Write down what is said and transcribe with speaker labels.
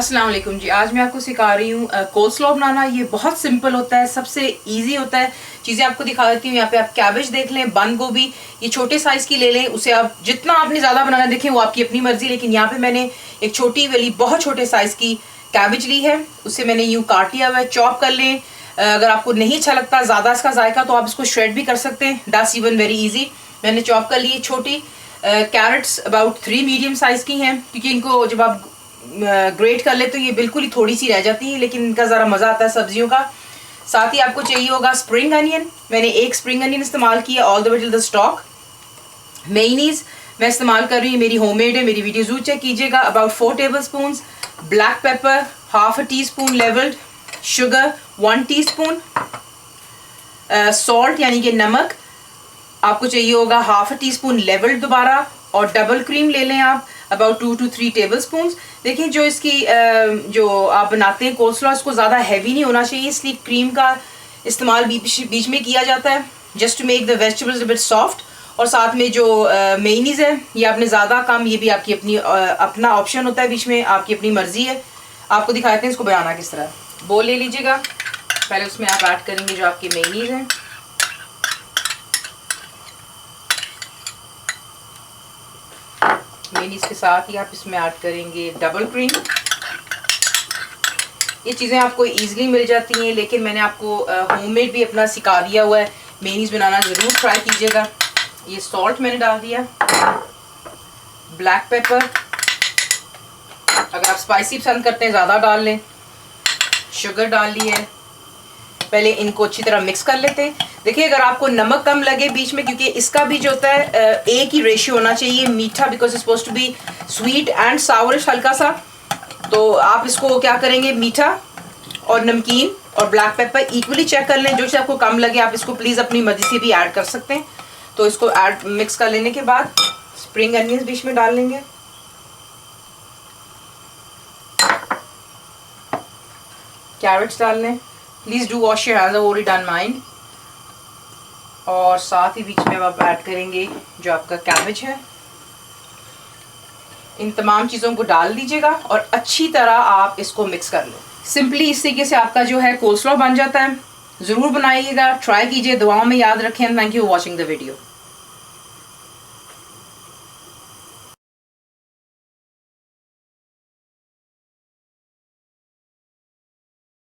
Speaker 1: अस्सलाम वालेकुम जी। आज मैं आपको सिखा रही हूँ कोल्स्लॉ बनाना। ये बहुत सिंपल होता है, सबसे इजी होता है। चीज़ें आपको दिखा देती हूँ। यहाँ पे आप कैबेज देख लें, बंद गोभी ये छोटे साइज़ की ले लें। उसे आप जितना आपने ज़्यादा बनाना देखें वो आपकी अपनी मर्जी, लेकिन यहाँ पे मैंने एक छोटी वाली बहुत छोटे साइज़ की कैबेज ली है। उसे मैंने यूँ काट लिया हुआ है। चॉप कर लें। अगर आपको नहीं अच्छा लगता ज़्यादा इसका जायका तो आप इसको श्रेड भी कर सकते हैं। That's even very easy. मैंने चॉप कर ली। छोटी कैरेट्स अबाउट 3 मीडियम साइज़ की हैं, क्योंकि इनको जब आप ग्रेट कर ले तो ये बिल्कुल ही थोड़ी सी रह जाती है, लेकिन इनका ज़रा मज़ा आता है सब्जियों का। साथ ही आपको चाहिए होगा स्प्रिंग अनियन। मैंने एक स्प्रिंग अनियन इस्तेमाल किया all the way till the stock. Mayonnaise मैं इस्तेमाल कर रही हूँ, मेरी होममेड है, मेरी वीडियो जरूर चेक कीजिएगा। About 4 tablespoon. Black pepper half a teaspoon levelled. Sugar 1 teaspoon. Salt यानी कि नमक आपको चाहिए होगा half a teaspoon levelled दोबारा। और डबल क्रीम ले लें आप अबाउट 2 to 3 टेबलस्पून। देखिए जो इसकी जो आप बनाते हैं कोल्स्लॉ, इसको ज़्यादा हैवी नहीं होना चाहिए, इसलिए क्रीम का इस्तेमाल बीच में किया जाता है, just to make the vegetables a bit soft. और साथ में जो मेयोनीज है ये आपने ज़्यादा कम, ये भी आपकी अपनी अपना ऑप्शन होता है, बीच में आपकी अपनी मर्जी है। आपको दिखाते हैं इसको बनाना किस तरह। बोल ले लीजिएगा। पहले उसमें आप ऐड करेंगे जो आपकी मेयोनीज है। मेयोनीज के साथ ही आप इसमें ऐड करेंगे डबल क्रीम। ये चीज़ें आपको इजीली मिल जाती हैं, लेकिन मैंने आपको होममेड भी अपना सिखा दिया हुआ है। मेयोनीज बनाना ज़रूर ट्राई कीजिएगा। ये सॉल्ट मैंने डाल दिया। ब्लैक पेपर अगर आप स्पाइसी पसंद करते हैं ज़्यादा डाल लें। शुगर डाल ली है। पहले इनको अच्छी तरह मिक्स कर लेते हैं। देखिए अगर आपको नमक कम लगे बीच में, क्योंकि इसका भी जो होता है एक ही रेशियो होना चाहिए मीठा, because it's supposed to be sweet and sourish हल्का सा। तो आप इसको क्या करेंगे, मीठा और नमकीन और ब्लैक पेपर इक्वली चेक कर लें। जो चीज़ आपको कम लगे आप इसको प्लीज़ अपनी मर्जी से भी ऐड कर सकते हैं। तो इसको मिक्स कर लेने के बाद स्प्रिंग अनियंस बीच में डाल लेंगे। कैरेट्स डाल लें। Please do wash your hands, I already done mine. और साथ ही बीच में अब आप ऐड करेंगे जो आपका कैबेज है। इन तमाम चीज़ों को डाल दीजिएगा और अच्छी तरह आप इसको मिक्स कर लो। सिंपली इस तरीके से आपका जो है कोल्स्लॉ बन जाता है। ज़रूर बनाइएगा, ट्राई कीजिए, दुआओं में याद रखें। Thank you for watching the video.